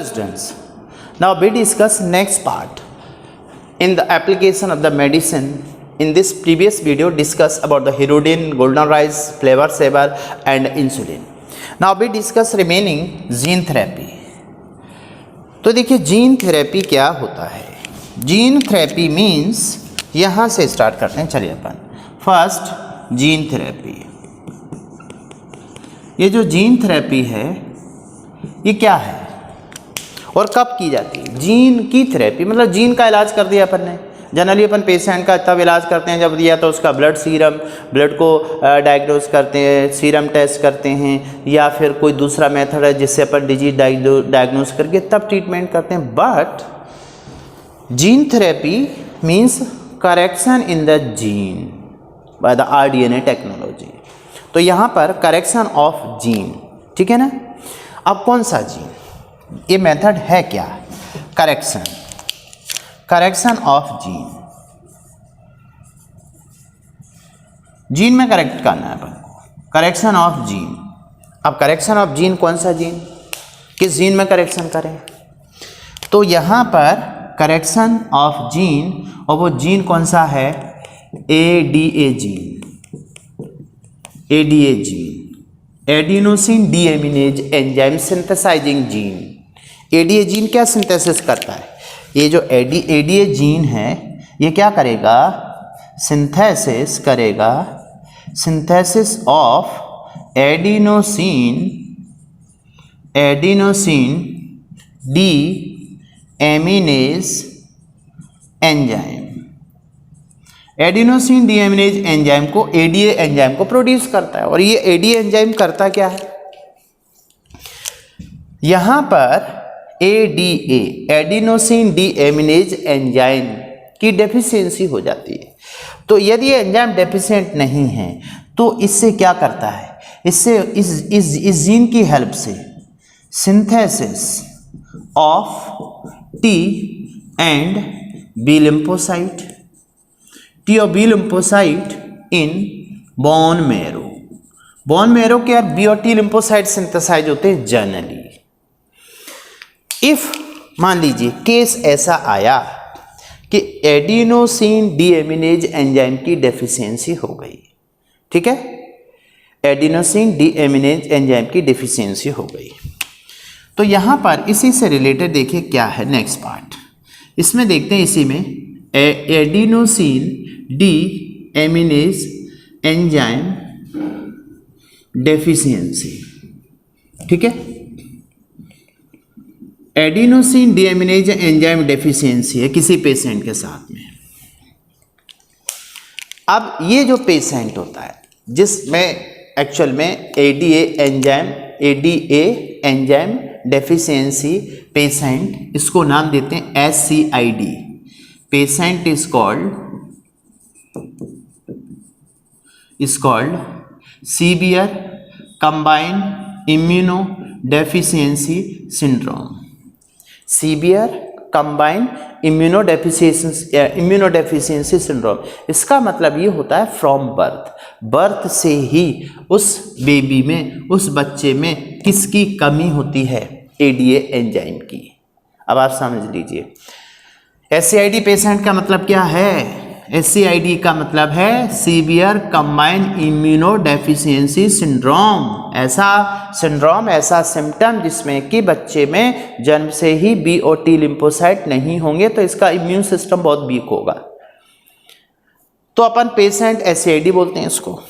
Hello students, now we discuss next part in the application of the medicine. In this previous video discuss about the Hirudin, golden rice, flavor saver and insulin. Now we discuss remaining gene therapy. तो देखिए gene therapy क्या होता है. Gene therapy means यहाँ से start करते हैं. चलिए अपन फर्स्ट जीन थेरेपी. ये जो जीन थेरेपी है ये क्या है और कब की जाती है. जीन की थेरेपी मतलब जीन का इलाज कर दिया अपन ने. जनरली अपन पेशेंट का तब इलाज करते हैं जब दिया तो उसका ब्लड को डायग्नोज करते हैं, सीरम टेस्ट करते हैं, या फिर कोई दूसरा मेथड है जिससे अपन डिजीज डायग्नोज करके तब ट्रीटमेंट करते हैं. But gene therapy means correction in the gene by the rDNA technology. तो यहाँ पर करेक्शन ऑफ जीन, ठीक है ना. अब कौन सा जीन, ये मेथड है क्या, करेक्शन ऑफ जीन. जीन में करेक्ट करना है अपन को, करेक्शन ऑफ जीन. अब करेक्शन ऑफ जीन कौन सा जीन, किस जीन में करेक्शन करें. तो यहाँ पर करेक्शन ऑफ जीन, और वो जीन कौन सा है, ADA gene. ADA gene, adenosine deaminase enzyme synthesising gene. ADA gene क्या सिंथेसिस करता है. ये जो ADA जीन है ये क्या करेगा, सिंथेसिस करेगा, synthesis of adenosine deaminase enzyme. Adenosine deaminase enzyme को ADA एंजाइम को प्रोड्यूस करता है. और ये ADA एंजाइम करता क्या है, यहां पर ADA एडिनोसिन डीएमिनेज एंजाइम की डेफिशिएंसी हो जाती है. तो यदि ये एंजाइम डेफिशिएंट नहीं है तो इससे क्या करता है, इससे इस जीन की हेल्प से synthesis of T and B lymphocyte, T और B lymphocyte in bone marrow. Bone marrow के यार B और T लिम्फोसाइट सिंथेसाइज होते हैं जनरली. इफ मान लीजिए केस ऐसा आया कि एडिनोसिन डीएमिनेज एंजाइम की डेफिशिएंसी हो गई, ठीक है, एडिनोसिन डीएमिनेज एंजाइम की डेफिशिएंसी हो गई, तो यहां पर इसी से रिलेटेड देखिए क्या है नेक्स्ट पार्ट. इसमें देखते हैं इसी में एडिनोसिन डीएमिनेज एंजाइम डेफिशिएंसी, ठीक है. एडिनोसिन डीएमिनेज एंजाइम डेफिशिएंसी है किसी पेशेंट के साथ में. अब ये जो पेशेंट होता है जिसमें एक्चुअल में ADA एंजाइम डेफिशिएंसी पेशेंट, इसको नाम देते हैं SCID. Patient is called severe combined immuno deficiency syndrome. Severe combined immunodeficiency syndrome. इसका मतलब ये होता है फ्रॉम बर्थ से ही उस बेबी में, उस बच्चे में किसकी कमी होती है, ADA एंजाइम की. अब आप समझ लीजिए SCID पेशेंट का मतलब क्या है. SCID का मतलब है सीवियर कंबाइंड इम्यूनोडेफिशिएंसी सिंड्रोम. ऐसा सिंड्रोम, ऐसा सिम्टम जिसमें कि बच्चे में जन्म से ही B और T लिम्फोसाइट नहीं होंगे, तो इसका इम्यून सिस्टम बहुत वीक होगा. तो अपन पेशेंट SCID बोलते हैं इसको.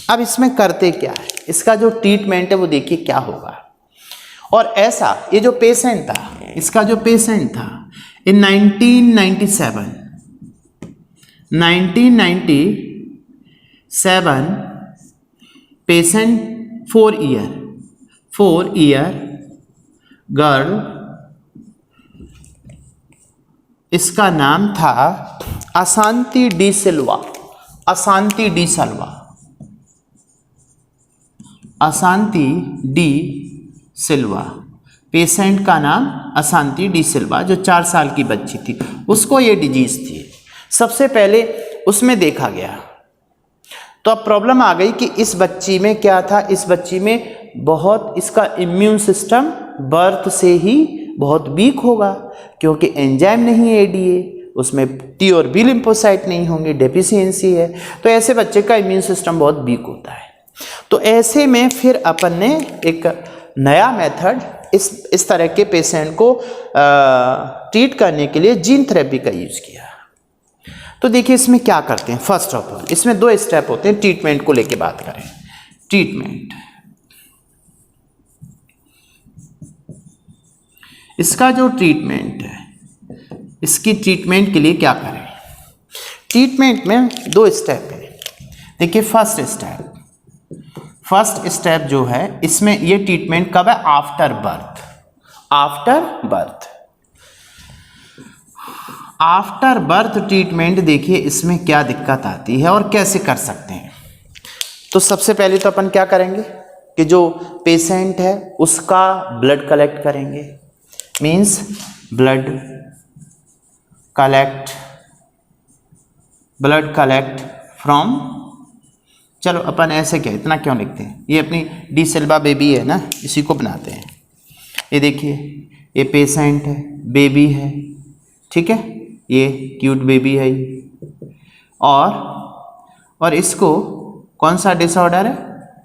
अब इसमें करते क्या है, इसका जो ट्रीटमेंट है वो देखिए क्या होगा. और ऐसा ये जो पेशेंट था, इसका जो पेशेंट था इन 1997 पेशेंट 4 ईयर गर्ल, इसका नाम था अशांति डी सिल्वा. पेशेंट का नाम अशांति डी सिल्वा, जो 4 साल की बच्ची थी, उसको ये डिजीज थी. सबसे पहले उसमें देखा गया तो अब प्रॉब्लम आ गई कि इस बच्ची में क्या था, इस बच्ची में बहुत इसका इम्यून सिस्टम बर्थ से ही बहुत वीक होगा क्योंकि एंजाइम नहीं है एडीए, उसमें टी और बी लिम्फोसाइट नहीं होंगे, डेफिशिएंसी है। तो ऐसे बच्चे का इम्यून सिस्टम बहुत वीक होता है। तो ऐसे में फिर अपन ने एक नया मेथड इस तरह के पेशेंट को ट्रीट करने के लिए जीन थेरेपी का यूज किया। तो देखिए इसमें क्या करते हैं। फर्स्ट ऑफ ऑल इसमें 2 स्टेप होते हैं। ट्रीटमेंट को लेके बात करें, ट्रीटमेंट, इसका जो ट्रीटमेंट है, इसकी ट्रीटमेंट के लिए क्या करें। ट्रीटमेंट में 2 स्टेप है। देखिए फर्स्ट स्टेप जो है इसमें ये ट्रीटमेंट कब है, after birth. After birth treatment देखिए इसमें क्या दिक्कत आती है और कैसे कर सकते हैं। तो सबसे पहले तो अपन क्या करेंगे कि जो पेशेंट है उसका ब्लड कलेक्ट करेंगे, मीन्स ब्लड कलेक्ट फ्रॉम, चलो अपन ऐसे क्या इतना क्यों लिखते हैं, ये अपनी डी सिल्वा बेबी है ना, इसी को बनाते हैं। ये देखिए ये पेशेंट है, बेबी है, ठीक है, ये क्यूट बेबी है और इसको कौन सा डिसऑर्डर है,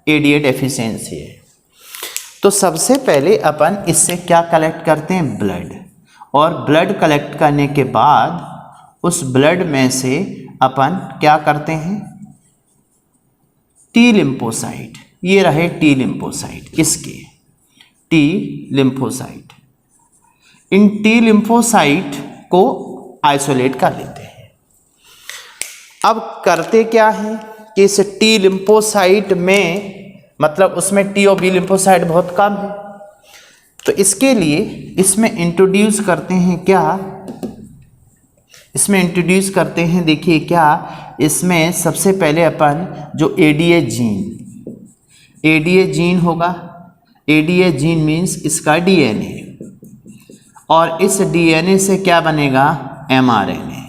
एडीए डेफिशिएंसी है। तो सबसे पहले अपन इससे क्या कलेक्ट करते हैं, ब्लड, और ब्लड कलेक्ट करने के बाद उस ब्लड में से अपन क्या करते हैं, टी लिम्फोसाइट, ये रहे टी लिम्फोसाइट, इसके टी लिम्फोसाइट, इन टी लिम्फोसाइट को आइसोलेट कर लेते हैं। अब करते क्या है कि इस टी लिम्फोसाइट में, मतलब उसमें टी और बी लिम्फोसाइट बहुत कम है, तो इसके लिए इसमें इंट्रोड्यूस करते हैं क्या, इसमें इंट्रोड्यूस करते हैं, देखिए क्या, इसमें सबसे पहले अपन जो एडीए जीन होगा, एडीए जीन मीन्स इसका डीएनए, और इस डीएनए से क्या बनेगा, एमआरएनए,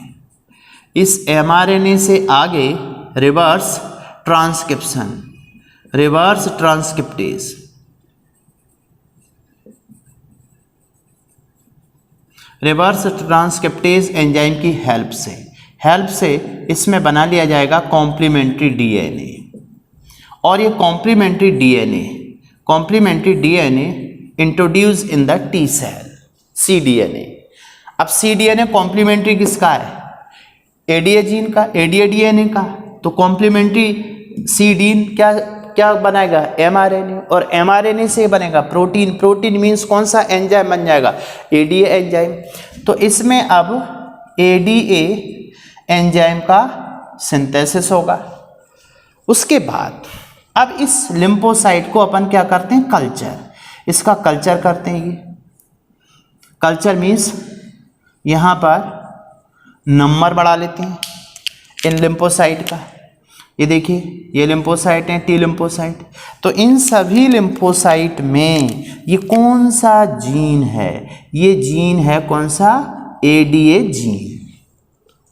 इस एमआरएनए से आगे reverse transcriptase, reverse transcriptase enzyme की हेल्प से इसमें बना लिया जाएगा कॉम्प्लीमेंट्री डीएनए, और ये complementary DNA introduce in the T cell, cDNA। अब cDNA कॉम्प्लीमेंट्री किसका है, एडीए जीन का, एडीए डीएनए का, तो कॉम्प्लीमेंट्री cDNA क्या बनाएगा, mRNA, और mRNA से बनेगा प्रोटीन मीन्स कौन सा एंजाइम बन जाएगा, एडीए एंजाइम। तो इसमें अब एडीए एंजाइम का सिंथेसिस होगा। उसके बाद अब इस लिम्फोसाइट को अपन क्या करते हैं, इसका कल्चर करते हैं। ये कल्चर मीन्स यहाँ पर नंबर बढ़ा लेते हैं इन लिम्फोसाइट का। ये देखिए ये लिम्फोसाइट है, टी लिम्फोसाइट, तो इन सभी लिम्फोसाइट में ये कौन सा जीन है, ये जीन है कौन सा, एडीए जीन,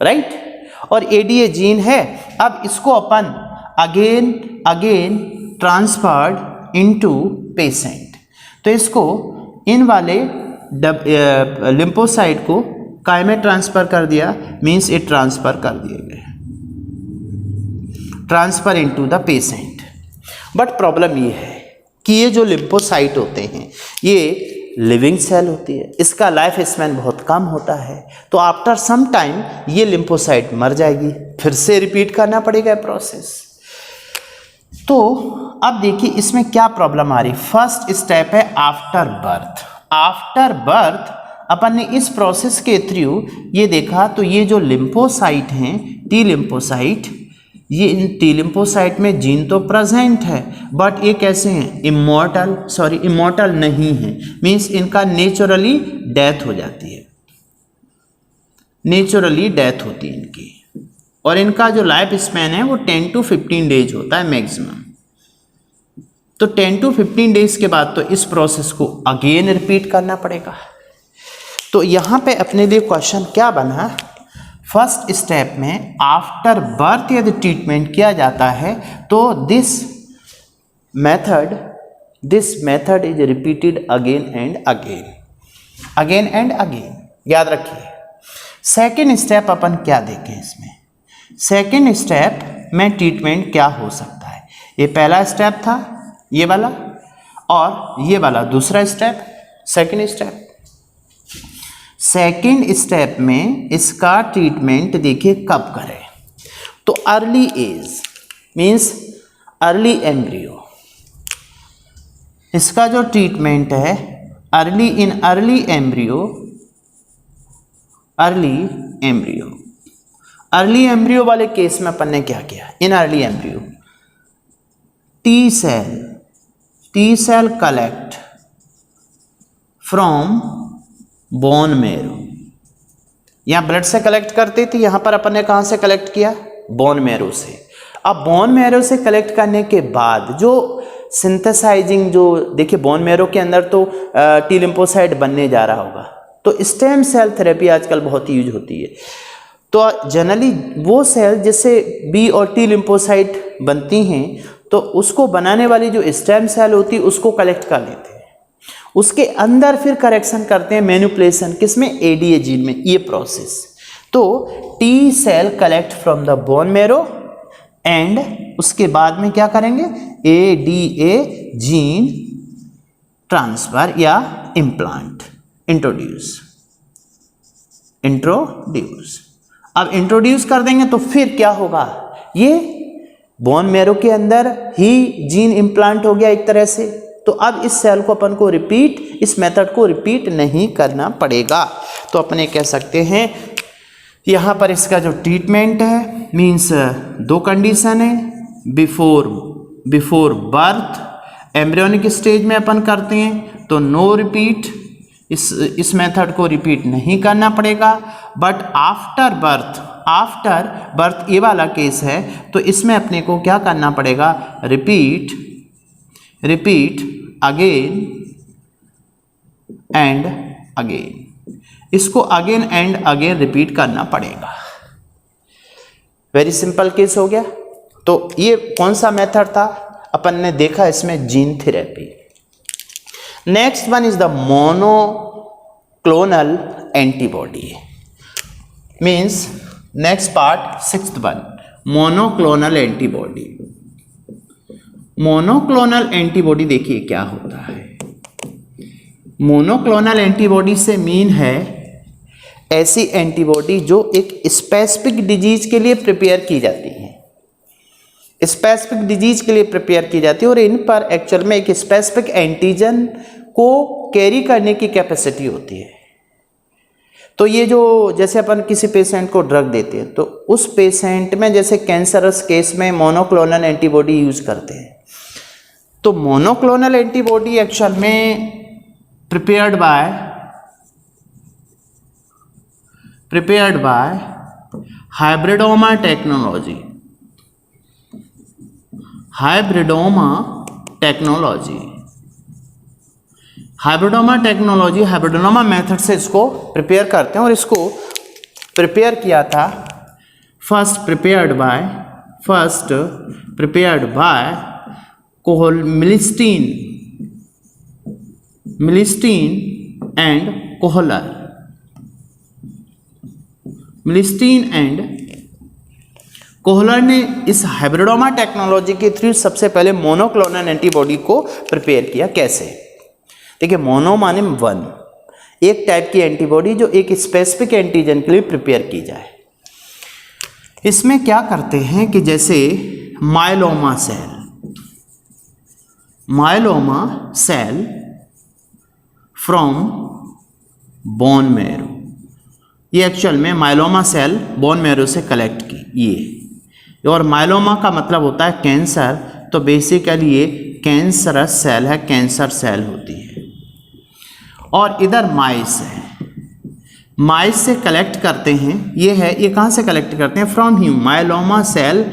राइट, और एडीए जीन है। अब इसको अपन अगेन ट्रांसफर्ड इनटू पेशेंट, तो इसको इन वाले लिम्फोसाइट को काय में ट्रांसफर कर दिया, मीन्स ये ट्रांसफर कर दिए गए, transfer into the patient. But problem ये है कि ये जो लिम्फोसाइट होते हैं ये लिविंग सेल होती है, इसका लाइफ स्पैन बहुत कम होता है, तो आफ्टर सम टाइम ये लिम्फोसाइट मर जाएगी, फिर से रिपीट करना पड़ेगा प्रोसेस। तो अब देखिए इसमें क्या प्रॉब्लम आ रही। फर्स्ट स्टेप है आफ्टर बर्थ अपन ने इस प्रोसेस के थ्रू ये देखा, तो ये जो लिम्फोसाइट हैं, टी लिम्फोसाइट, ये इन टी लिम्फोसाइट में जीन तो प्रेजेंट है, बट ये कैसे हैं, इमॉर्टल नहीं है, मीन्स इनका नेचुरली डेथ हो जाती है, नेचुरली डेथ होती है इनकी, और इनका जो लाइफ स्पैन है वो 10 to 15 डेज होता है मैक्सिमम। तो 10 to 15 डेज के बाद तो इस प्रोसेस को अगेन रिपीट करना पड़ेगा। तो यहाँ पे अपने लिए क्वेश्चन क्या बना, फर्स्ट स्टेप में आफ्टर बर्थ यदि ट्रीटमेंट किया जाता है तो this method is repeated again and again. Again and again, याद रखिए। सेकेंड स्टेप अपन क्या देखें इसमें, सेकेंड स्टेप में ट्रीटमेंट क्या हो सकता है। ये पहला स्टेप था ये वाला, और ये वाला दूसरा step, second step. Second step में इसका ट्रीटमेंट देखिए कब करें, तो early age means early embryo, इसका जो ट्रीटमेंट है अर्ली एम्ब्रियो वाले केस में अपन ने क्या किया, in early embryo T cell collect from bone marrow, यहाँ ब्लड से कलेक्ट करते थे, यहाँ पर अपन ने कहाँ से कलेक्ट किया, बोन मैरो से। अब बोन मैरो से कलेक्ट करने के बाद जो सिंथेसाइजिंग, जो देखिए बोन मैरो के अंदर तो टी लिम्फोसाइट बनने जा रहा होगा, तो स्टेम सेल थेरेपी आजकल बहुत यूज होती है। तो जनरली वो सेल जिससे बी और टी लिम्फोसाइट बनती हैं, तो उसको बनाने वाली जो स्टेम सेल होती है उसको कलेक्ट कर लेते हैं, उसके अंदर फिर करेक्शन करते हैं, मैनिपुलेशन किसमें, एडीए जीन में, ये प्रोसेस। तो T cell collect from the bone marrow and उसके बाद में क्या करेंगे, एडीए जीन ट्रांसफर या इम्प्लांट इंट्रोड्यूस। अब इंट्रोड्यूस कर देंगे तो फिर क्या होगा, ये बोन मैरो के अंदर ही जीन इम्प्लांट हो गया एक तरह से। तो अब इस सेल को अपन को रिपीट, इस मेथड को रिपीट नहीं करना पड़ेगा। तो अपने कह सकते हैं यहाँ पर इसका जो ट्रीटमेंट है मीन्स दो कंडीशन है, बिफोर बर्थ एम्ब्रियोनिक स्टेज में अपन करते हैं तो नो रिपीट, इस मेथड को रिपीट नहीं करना पड़ेगा। बट आफ्टर बर्थ ये वाला केस है, तो इसमें अपने को क्या करना पड़ेगा, रिपीट अगेन एंड अगेन, इसको अगेन एंड अगेन रिपीट करना पड़ेगा। वेरी सिंपल केस हो गया। तो ये कौन सा मेथड था, अपन ने देखा इसमें gene therapy. Next one is the monoclonal antibody, means next part sixth one, monoclonal antibody. Monoclonal antibody देखिए क्या होता है। मोनोक्लोनल एंटीबॉडी से मीन है ऐसी एंटीबॉडी जो एक स्पेसिफिक डिजीज के लिए प्रिपेयर की जाती है, स्पेसिफिक डिजीज के लिए प्रिपेयर की जाती है, और इन पर एक्चुअल में एक स्पेसिफिक एंटीजन को कैरी करने की कैपेसिटी होती है। तो ये जो जैसे अपन किसी पेशेंट को ड्रग देते हैं, तो उस पेशेंट में जैसे कैंसरस केस में मोनोक्लोनल एंटीबॉडी यूज करते हैं। तो मोनोक्लोनल एंटीबॉडी एक्चुअल में prepared by hybridoma technology, hybridoma method से इसको प्रिपेयर करते हैं। और इसको प्रिपेयर किया था first prepared by Milstein and Kohler ने इस हाइब्रिडोमा टेक्नोलॉजी के थ्रू सबसे पहले मोनोक्लोनल एंटीबॉडी को प्रिपेयर किया। कैसे, देखिए मोनो माने वन, एक टाइप की एंटीबॉडी जो एक स्पेसिफिक एंटीजन के लिए प्रिपेयर की जाए। इसमें क्या करते हैं कि जैसे myeloma cell from bone marrow, ये एक्चुअल में माइलोमा सेल बोन मैरो से कलेक्ट की ये, और माइलोमा का मतलब होता है कैंसर, तो बेसिकली ये कैंसरस सेल है, कैंसर सेल होती है। और इधर माइस है, माइस से कलेक्ट करते हैं, ये कहाँ से कलेक्ट करते हैं, from myeloma cell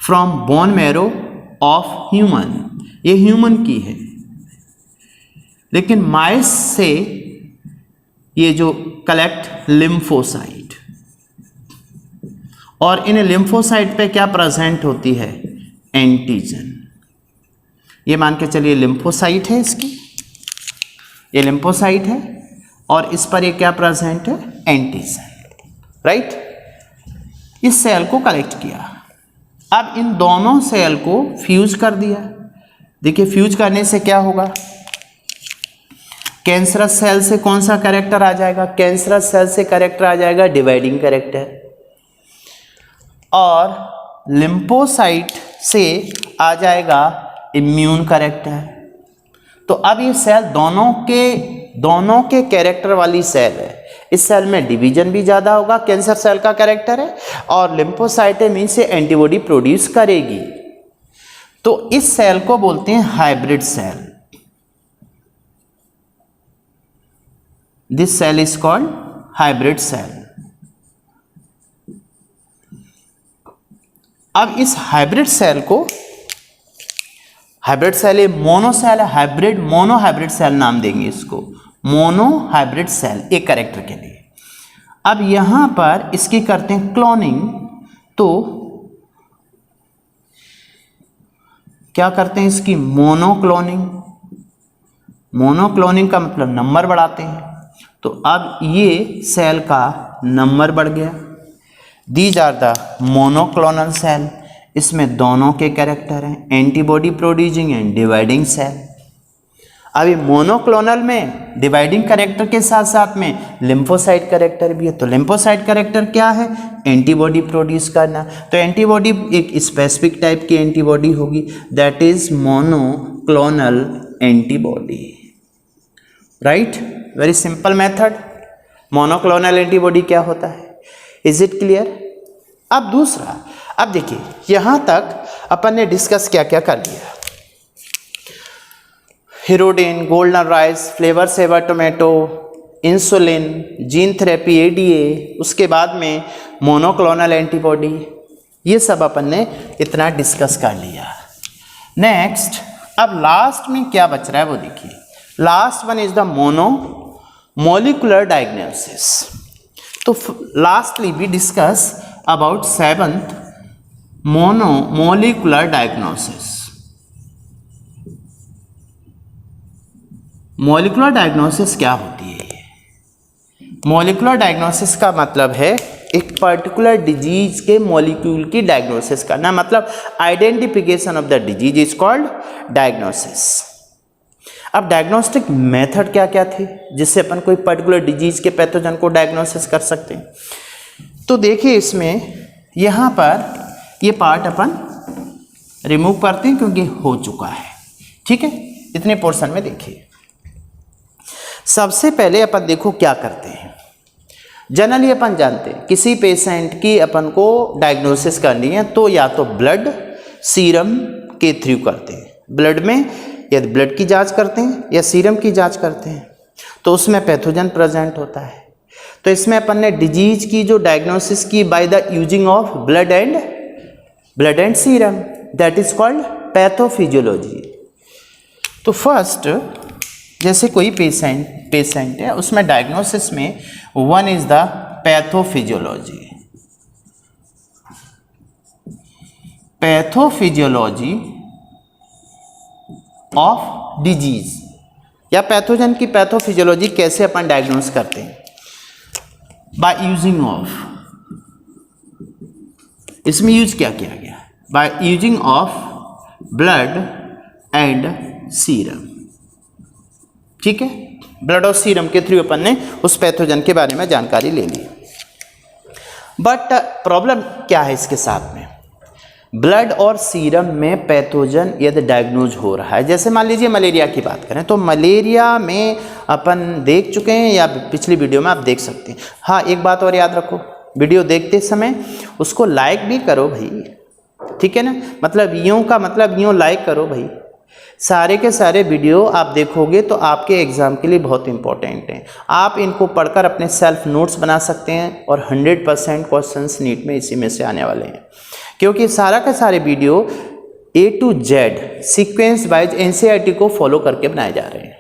from bone marrow of human, ये ह्यूमन की है। लेकिन माइस से ये जो कलेक्ट लिम्फोसाइट, और इन लिम्फोसाइट पे क्या प्रेजेंट होती है, एंटीजन। ये मान के चलिए लिम्फोसाइट है इसकी, ये लिम्फोसाइट है और इस पर ये क्या प्रेजेंट है, एंटी सेल, राइट। इस सेल को कलेक्ट किया, अब इन दोनों सेल को फ्यूज कर दिया। देखिए फ्यूज करने से क्या होगा, कैंसरस सेल से कौन सा कैरेक्टर आ जाएगा, कैंसरस सेल से कैरेक्टर आ जाएगा डिवाइडिंग कैरेक्टर, और लिम्फोसाइट से आ जाएगा इम्यून कैरेक्टर। तो अब ये सेल दोनों के कैरेक्टर वाली सेल है। इस सेल में डिवीजन भी ज़्यादा होगा, कैंसर सेल का कैरेक्टर है, और लिम्फोसाइट मीन से एंटीबॉडी प्रोड्यूस करेगी। तो इस सेल को बोलते हैं hybrid cell. This cell is called hybrid cell. अब इस हाइब्रिड सेल को, हाइब्रिड सेल मोनो सेल है, हाइब्रिड मोनो हाइब्रिड सेल नाम देंगे इसको, मोनो हाइब्रिड सेल एक कैरेक्टर के लिए। अब यहां पर इसकी करते हैं क्लोनिंग, तो क्या करते हैं इसकी मोनोक्लोनिंग। मोनोक्लोनिंग का मतलब नंबर बढ़ाते हैं, तो अब ये सेल का नंबर बढ़ गया। These are the monoclonal cell, इसमें दोनों के कैरेक्टर हैं, antibody producing and dividing cell. अभी मोनोक्लोनल में डिवाइडिंग कैरेक्टर के साथ साथ में लिम्फोसाइट कैरेक्टर भी है। तो लिम्फोसाइट कैरेक्टर क्या है, एंटीबॉडी प्रोड्यूस करना। तो एंटीबॉडी एक स्पेसिफिक टाइप की एंटीबॉडी होगी, that is monoclonal antibody, right. Very simple method. Monoclonal antibody क्या होता है, इज इट क्लियर। अब दूसरा, अब देखिए यहां तक अपन ने डिस्कस क्या क्या कर लिया, hirudin, golden rice, Flavr Savr tomato, insulin, gene therapy, ADA, उसके बाद में मोनोक्लोनल एंटीबॉडी, ये सब अपन ने इतना डिस्कस कर लिया। नेक्स्ट, अब लास्ट में क्या बच रहा है वो देखिए। Last one is the molecular diagnosis. तो lastly we discuss about 7th molecular diagnosis. Molecular diagnosis क्या होती है? मोलिकुलर डायग्नोसिस का मतलब है एक पर्टिकुलर डिजीज के मॉलिक्यूल की डायग्नोसिस करना, मतलब identification of the disease is called diagnosis. अब डायग्नोस्टिक मेथड क्या क्या थे जिससे अपन कोई पर्टिकुलर डिजीज के पैथोजन को डायग्नोसिस कर सकते हैं? तो देखिए इसमें यहाँ पर ये पार्ट अपन रिमूव करते हैं क्योंकि हो चुका है, ठीक है। इतने पोर्शन में देखिए, सबसे पहले अपन देखो क्या करते हैं। जनरली अपन जानते हैं किसी पेशेंट की अपन को डायग्नोसिस करनी है तो या तो ब्लड सीरम के थ्रू करते हैं, ब्लड में यदि ब्लड की जांच करते हैं या सीरम की जांच करते हैं तो उसमें पैथोजन प्रेजेंट होता है। तो इसमें अपन ने डिजीज की जो डायग्नोसिस की by the using of blood and serum, that is called pathophysiology. तो फर्स्ट जैसे कोई पेशेंट है उसमें डायग्नोसिस में one is the pathophysiology. Pathophysiology of disease या पैथोजन की पैथोफिजियोलॉजी कैसे अपन डायग्नोस करते हैं? बाय यूजिंग ऑफ, इसमें यूज क्या किया गया? Bye using of blood and serum, ठीक है। ब्लड और सीरम के थ्रू अपन ने उस पैथोजन के बारे में जानकारी ले ली। बट प्रॉब्लम क्या है इसके साथ में? ब्लड और सीरम में पैथोजन यदि डायग्नोज हो रहा है, जैसे मान लीजिए मलेरिया की बात करें तो मलेरिया में अपन देख चुके हैं या पिछली वीडियो में आप देख सकते हैं। हाँ, एक बात और याद रखो, वीडियो देखते समय उसको लाइक भी करो भाई, ठीक है ना। मतलब यूँ का मतलब यूँ लाइक करो भाई। सारे के सारे वीडियो आप देखोगे तो आपके एग्ज़ाम के लिए बहुत इंपॉर्टेंट हैं। आप इनको पढ़कर अपने सेल्फ नोट्स बना सकते हैं और 100% क्वेश्चंस नीट में इसी में से आने वाले हैं, क्योंकि सारा का सारे video A to Z sequence wise NCERT को फॉलो करके बनाए जा रहे हैं।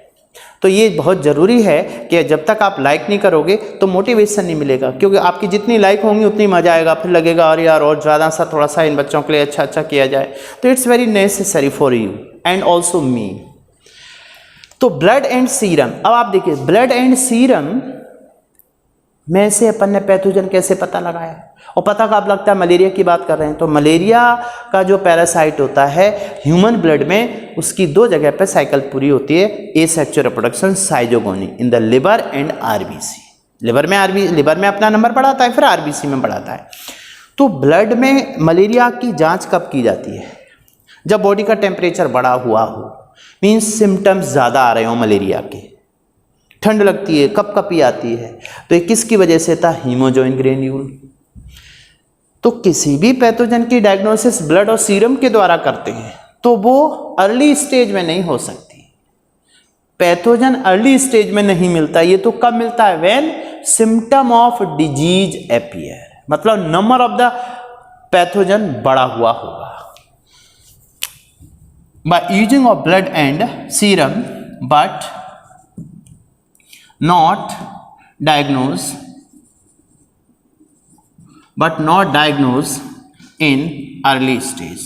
तो ये बहुत ज़रूरी है कि जब तक आप लाइक नहीं करोगे तो मोटिवेशन नहीं मिलेगा, क्योंकि आपकी जितनी लाइक होंगी उतनी मज़ा आएगा, फिर लगेगा और यार और ज़्यादा सा थोड़ा सा इन बच्चों के लिए अच्छा किया जाए। तो it's very necessary for you and also me. तो ब्लड एंड सीरम, अब आप देखिए ब्लड एंड सीरम में से अपन ने पैथोजन कैसे पता लगाया, और पता कब लगता है, मलेरिया की बात कर रहे हैं तो मलेरिया का जो पैरासाइट होता है ह्यूमन ब्लड में, उसकी दो जगह पे साइकिल पूरी होती है, asexual reproduction साइजोगोनी in the liver and RBC. Liver में अपना नंबर बढ़ाता है, फिर आरबीसी में बढ़ाता है। तो ब्लड में मलेरिया की जांच कब की जाती है, जब बॉडी का टेम्परेचर बढ़ा हुआ हो, मीन्स सिम्टम्स ज़्यादा आ रहे हो मलेरिया के, ठंड लगती है, कपकपी आती है, तो ये किसकी वजह से था, हीमोजोइन ग्रेन्यूल। तो किसी भी पैथोजन की डायग्नोसिस ब्लड और सीरम के द्वारा करते हैं तो वो अर्ली स्टेज में नहीं हो सकती। पैथोजन अर्ली स्टेज में नहीं मिलता, ये तो कब मिलता है, when symptom of disease appear, मतलब नंबर ऑफ द पैथोजन बढ़ा हुआ होगा। Bye using of blood and serum but not diagnosed in early stage।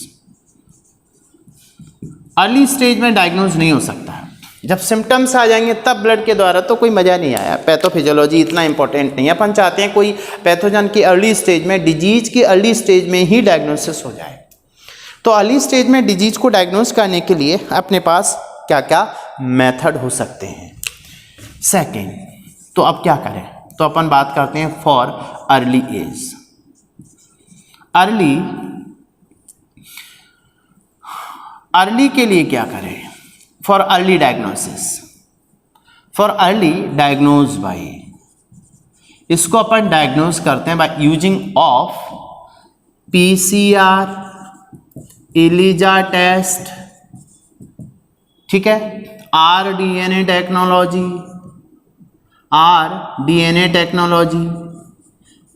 Early stage में डायग्नोज नहीं हो सकता, जब सिम्टम्स आ जाएंगे तब ब्लड के द्वारा, तो कोई मजा नहीं आया। पैथोफिजियोलॉजी इतना इंपॉर्टेंट नहीं है, अपन चाहते हैं कोई पैथोजन की अर्ली स्टेज में, डिजीज की अर्ली स्टेज में ही डायग्नोसिस हो जाए। तो अर्ली स्टेज में डिजीज को डायग्नोज करने के लिए अपने पास क्या क्या मेथड हो सकते हैं। सेकेंड, तो अब क्या करें, तो अपन बात करते हैं फॉर अर्ली एज। अर्ली के लिए क्या करें, for early diagnosis, for early diagnose by, इसको अपन डायग्नोज करते हैं by using of PCR, ELISA test, ठीक है, आरडीएनए टेक्नोलॉजी,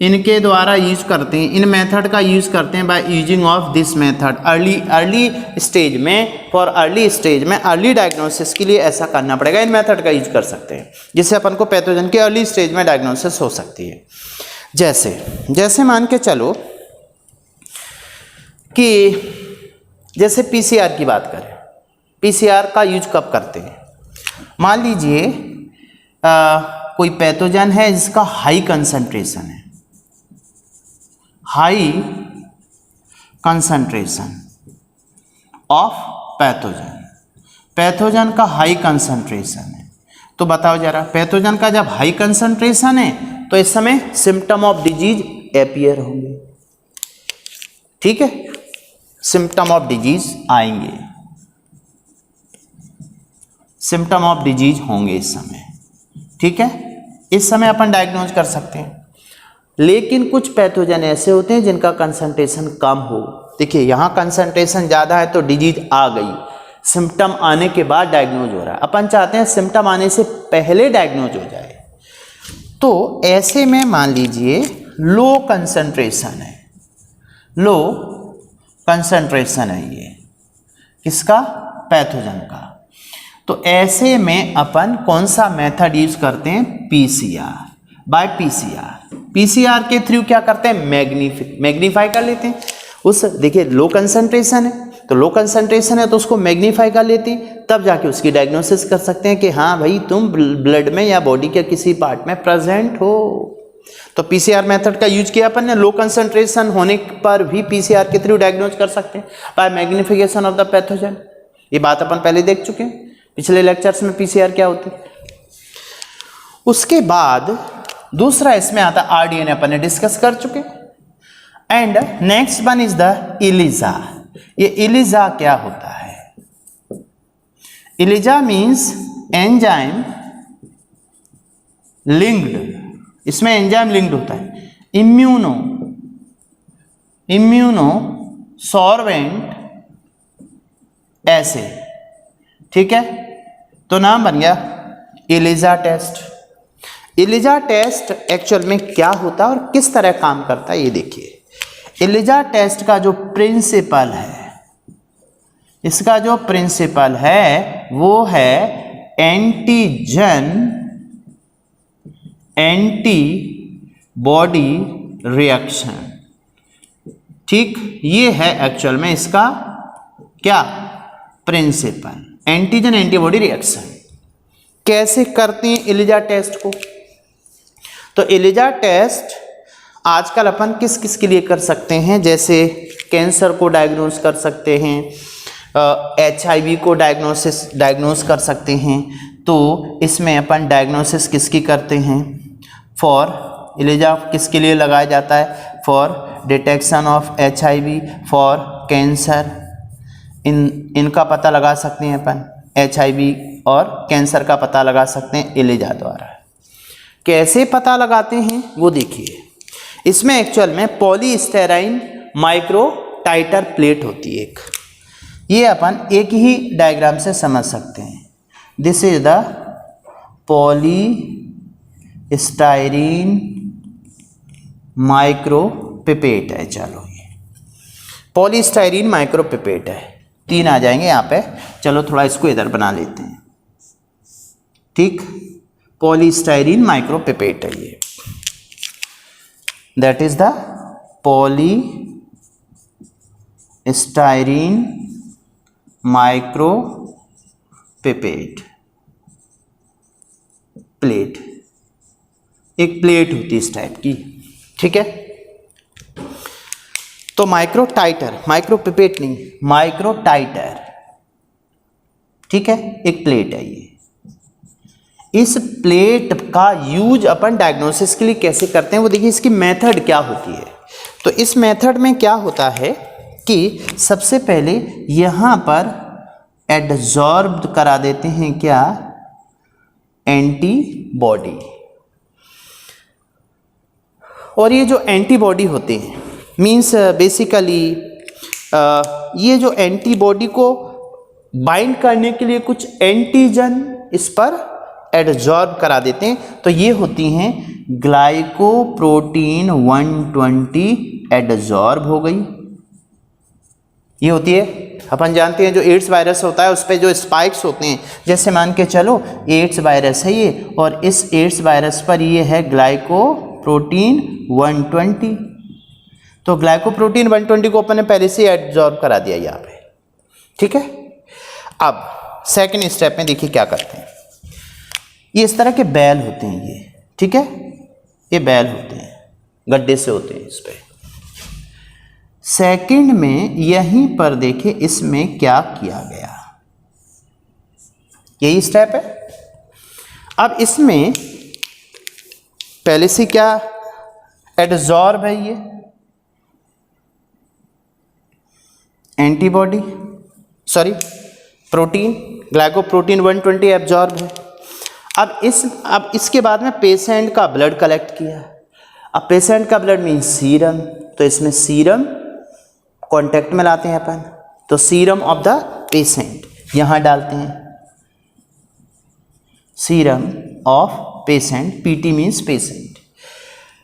इनके द्वारा यूज करते हैं, इन मेथड का यूज करते हैं by using of this method. Early stage में, फॉर अर्ली स्टेज में अर्ली डायग्नोसिस के लिए ऐसा करना पड़ेगा, इन मेथड का यूज कर सकते हैं जिससे अपन को पैथोजन के अर्ली स्टेज में डायग्नोसिस हो सकती है। जैसे मान के चलो कि जैसे पीसीआर की बात करें, पीसीआर का यूज कब करते हैं, मान लीजिए कोई पैथोजन है जिसका हाई कंसंट्रेशन है, हाई कंसंट्रेशन ऑफ पैथोजन का हाई कंसंट्रेशन है, तो बताओ जरा, पैथोजन का जब हाई कंसंट्रेशन है तो इस समय सिम्टम ऑफ डिजीज अपीयर होंगे, ठीक है, सिम्टम ऑफ डिजीज आएंगे, सिम्टम ऑफ डिजीज होंगे इस समय, ठीक है, इस समय अपन डायग्नोज कर सकते हैं। लेकिन कुछ पैथोजन ऐसे होते हैं जिनका कंसंट्रेशन कम हो, देखिए यहाँ कंसंट्रेशन ज़्यादा है तो डिजीज आ गई, सिम्टम आने के बाद डायग्नोज हो रहा है, अपन चाहते हैं सिम्टम आने से पहले डायग्नोज हो जाए। तो ऐसे में मान लीजिए लो कंसंट्रेशन है, लो कंसंट्रेशन है ये किसका, पैथोजन का, तो ऐसे में अपन कौन सा मेथड यूज करते हैं, पीसीआर, बाय पीसीआर के थ्रू क्या करते हैं, मैग्नीफाई कर लेते हैं उस, देखिए लो कंसंट्रेशन है तो लो कंसंट्रेशन है तो उसको मैग्नीफाई कर लेते हैं, तब जाके उसकी डायग्नोसिस कर सकते हैं कि हाँ भाई तुम ब्लड में या बॉडी के किसी पार्ट में प्रेजेंट हो। तो पीसीआर मेथड का यूज किया अपन ने, लो कंसंट्रेशन होने पर भी पीसीआर के थ्रू डायग्नोज कर सकते हैं by magnification of the pathogen. ये बात अपन पहले देख चुके हैं पिछले लेक्चर्स में पीसीआर क्या होती है। उसके बाद दूसरा इसमें आता है आरडीएनए, अपन ने डिस्कस कर चुके। And next one is the ELISA. ये इलिजा क्या होता है, इलिजा मीन्स एंजाइम लिंक्ड, इसमें एंजाइम लिंक्ड होता है इम्यूनो सॉर्वेंट ऐसे, ठीक है, तो नाम बन गया Elijah test. Elijah test actual में क्या होता है और किस तरह काम करता है ये देखिए। इलिजा टेस्ट का जो प्रिंसिपल है, इसका जो प्रिंसिपल है वो है एंटीजन एंटीबॉडी रिएक्शन, ठीक, ये है एक्चुअल में इसका क्या प्रिंसिपल, एंटीजन एंटीबॉडी रिएक्शन। कैसे करते हैं एलिजा टेस्ट को? तो एलिजा टेस्ट आजकल अपन किस किस के लिए कर सकते हैं, जैसे कैंसर को डायग्नोस कर सकते हैं, HIV को डायग्नोस कर सकते हैं। तो इसमें अपन डायग्नोसिस किसकी करते हैं? फॉर एलिजा किसके लिए लगाया जाता है? For detection of HIV, for cancer. इनका पता लगा सकते हैं अपन, HIV और कैंसर का पता लगा सकते हैं एलिजा द्वारा। कैसे पता लगाते हैं वो देखिए। इसमें एक्चुअल में पॉलीस्टाइरीन माइक्रो टाइटर प्लेट होती है एक, ये अपन एक ही डायग्राम से समझ सकते हैं। This is the polystyrene micro pipette है। चलो ये पॉलीस्टाइरीन माइक्रो पिपेट है, 3 आ जाएंगे यहाँ पे। चलो थोड़ा इसको इधर बना लेते हैं, ठीक। पॉलीस्टाइरीन माइक्रो पिपेट है ये, that is the polystyrene micro pipette plate. एक प्लेट होती है इस टाइप की, ठीक है। तो माइक्रो टाइटर, माइक्रो पिपेट नहीं, माइक्रो टाइटर, ठीक है, एक प्लेट है ये। इस प्लेट का यूज अपन डायग्नोसिस के लिए कैसे करते हैं वो देखिए। इसकी मेथड क्या होती है? तो इस मेथड में क्या होता है कि सबसे पहले यहाँ पर एडजॉर्ब करा देते हैं क्या? एंटीबॉडी। और ये जो एंटीबॉडी होते हैं मीन्स बेसिकली ये जो एंटीबॉडी को बाइंड करने के लिए कुछ एंटीजन इस पर एडजॉर्ब करा देते हैं। तो ये होती हैं ग्लाइकोप्रोटीन 120 एडजॉर्ब हो गई, ये होती है। अपन जानते हैं जो एड्स वायरस होता है उस पर जो स्पाइक्स होते हैं, जैसे मान के चलो एड्स वायरस है ये, और इस एड्स वायरस पर ये है ग्लाइकोप्रोटीन 120। तो ग्लाइकोप्रोटीन 120 को अपन ने पहले से एडजॉर्ब करा दिया यहाँ पे, ठीक है। अब सेकंड स्टेप में देखिए क्या करते हैं। ये इस तरह के बैल होते हैं ये, ठीक है, ये बैल होते हैं, गड्ढे से होते हैं इस पे। सेकंड में यहीं पर देखिए इसमें क्या किया गया, यही स्टेप है। अब इसमें पहले से क्या एडजॉर्ब है, ये antibody, sorry protein, glycoprotein 120 absorb है। अब इसके बाद में पेशेंट का ब्लड कलेक्ट किया। अब पेशेंट का ब्लड मीन्स सीरम, तो इसमें सीरम कांटेक्ट में लाते हैं अपन, तो सीरम ऑफ द पेशेंट यहां डालते हैं, serum of patient, PT means patient.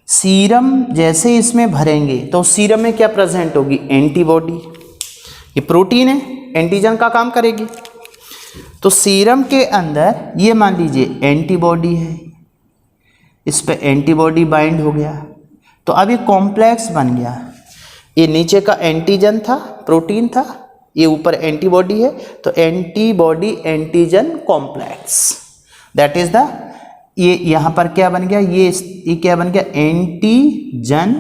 Serum जैसे इसमें भरेंगे तो सीरम में क्या प्रेजेंट होगी? एंटीबॉडी। ये प्रोटीन है, एंटीजन का काम करेगी। तो सीरम के अंदर ये मान लीजिए एंटीबॉडी है, इस पे एंटीबॉडी बाइंड हो गया, तो अब ये कॉम्प्लेक्स बन गया। ये नीचे का एंटीजन था, प्रोटीन था, ये ऊपर एंटीबॉडी है, तो antibody antigen complex, that is the, ये यहां पर क्या बन गया? ये क्या बन गया? Antigen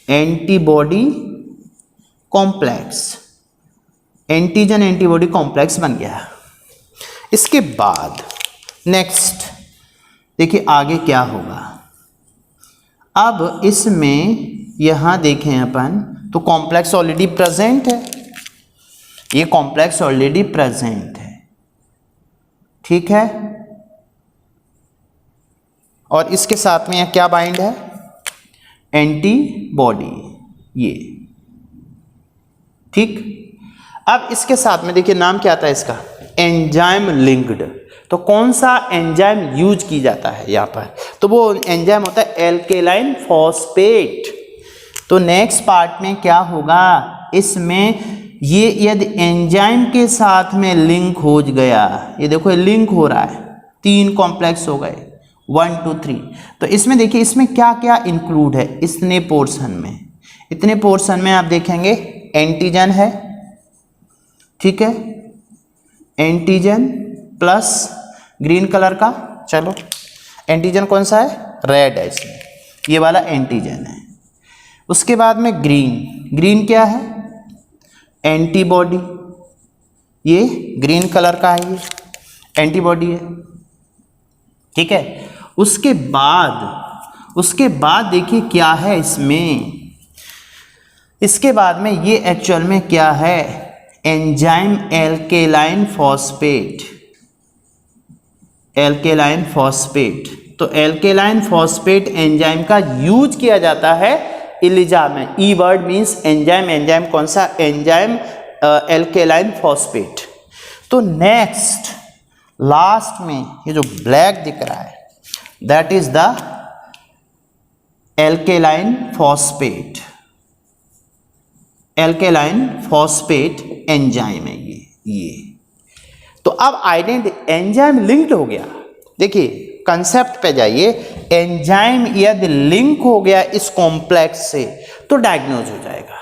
antibody complex, antigen antibody complex बन गया। इसके बाद नेक्स्ट देखिए आगे क्या होगा। अब इसमें यहां देखें अपन तो कॉम्प्लेक्स ऑलरेडी प्रेजेंट है, ये कॉम्प्लेक्स ऑलरेडी प्रेजेंट है, ठीक है। और इसके साथ में क्या बाइंड है? एंटीबॉडी, ये, ठीक। अब इसके साथ में देखिए नाम क्या आता है इसका? Enzyme linked. तो कौन सा एंजाइम यूज की जाता है यहाँ पर? तो वो एंजाइम होता है एल्केलाइन फॉस्फेट। तो नेक्स्ट पार्ट में क्या होगा? इसमें ये यदि एंजाइम के साथ में लिंक हो गया, ये देखो लिंक हो रहा है, 3 कॉम्प्लेक्स हो गए, 1 2 3। तो इसमें देखिए इसमें क्या क्या इंक्लूड है इतने पोर्शन में। इतने पोर्शन में आप देखेंगे एंटीजन है, ठीक है, एंटीजन प्लस ग्रीन कलर का, चलो एंटीजन कौन सा है, रेड है इसमें, ये वाला एंटीजन है। उसके बाद में ग्रीन, ग्रीन क्या है, एंटीबॉडी, ये ग्रीन कलर का है, ये एंटीबॉडी है, ठीक है। उसके बाद देखिए क्या है इसमें, इसके बाद में ये एक्चुअल में क्या है, enzyme alkaline phosphate, alkaline phosphate. तो एल्केलाइन फॉस्फेट एंजाइम का यूज किया जाता है इलिजा में। ई वर्ड मीन्स एंजाइम, एंजाइम कौन सा, एंजाइम एल्केलाइन फॉस्फेट। तो नेक्स्ट लास्ट में ये जो ब्लैक दिख रहा है that is the alkaline phosphate, alkaline phosphate enzyme है ये। तो अब एंजाइम लिंक्ड हो गया, देखिए कंसेप्ट पे जाइए, एंजाइम यदि लिंक हो गया इस कॉम्प्लेक्स से तो डायग्नोज हो जाएगा।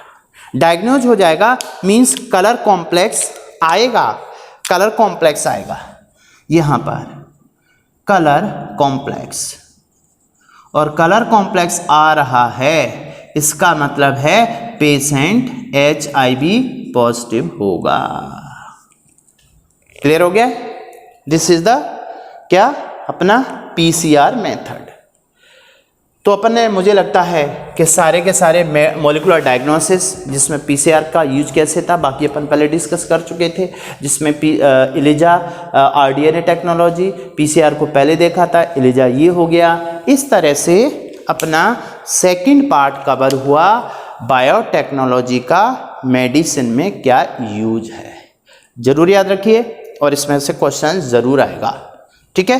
डायग्नोज हो जाएगा मींस कलर कॉम्प्लेक्स आएगा, कलर कॉम्प्लेक्स आएगा यहां पर, कलर कॉम्प्लेक्स, और कलर कॉम्प्लेक्स आ रहा है, इसका मतलब है पेशेंट HIV पॉजिटिव होगा। क्लियर हो गया, दिस इज द क्या अपना PCR मेथड। तो अपन ने, मुझे लगता है कि सारे के सारे मॉलिक्यूलर डायग्नोसिस जिसमें PCR का यूज कैसे था बाकी अपन पहले डिस्कस कर चुके थे, जिसमें इलिजा RDNA टेक्नोलॉजी, PCR को पहले देखा था, इलिजा ये हो गया। इस तरह से अपना सेकंड पार्ट कवर हुआ, बायोटेक्नोलॉजी का मेडिसिन में क्या यूज है। जरूर याद रखिए और इसमें से क्वेश्चन जरूर आएगा, ठीक है।